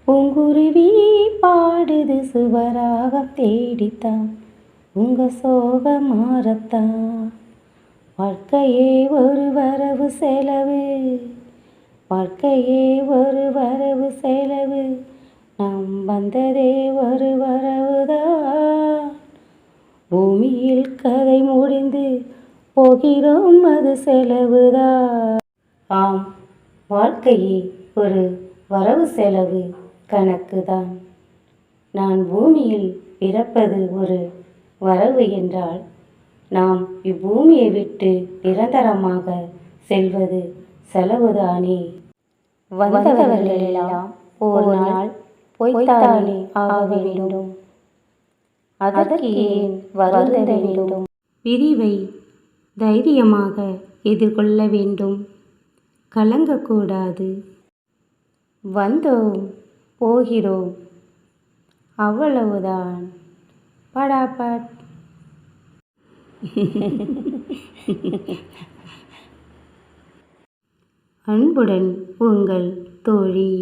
பூங்குருவி பாடுது சுவராகம் தேடித்தான் உங்க சோக மாறத்தான். வாழ்க்கையே ஒரு வரவு செலவு, வாழ்க்கையே ஒரு வரவு செலவு, நாம் வந்ததே ஒரு வரவுதான். பூமியில் கதை முடிந்து போகிறோம், அது செலவுதான். ஆம், வாழ்க்கையே ஒரு வரவு செலவு கணக்குதான். நான் பூமியில் பிறப்பது ஒரு வரவு என்றால், நாம் இப்பூமியை விட்டு நிரந்தரமாக செல்வது செலவுதானே. வந்தவர்களெல்லாம் ஒரு நாள் போய்த்தானே ஆக வேண்டும். அதற்கு ஏன் வருந்த வேண்டும்? பிரிவை தைரியமாக எதிர்கொள்ள வேண்டும், கலங்கக்கூடாது. வந்தோம் போகிறோம், அவ்வளவுதான். படாபட். அன்புடன் உங்கள் தோழி.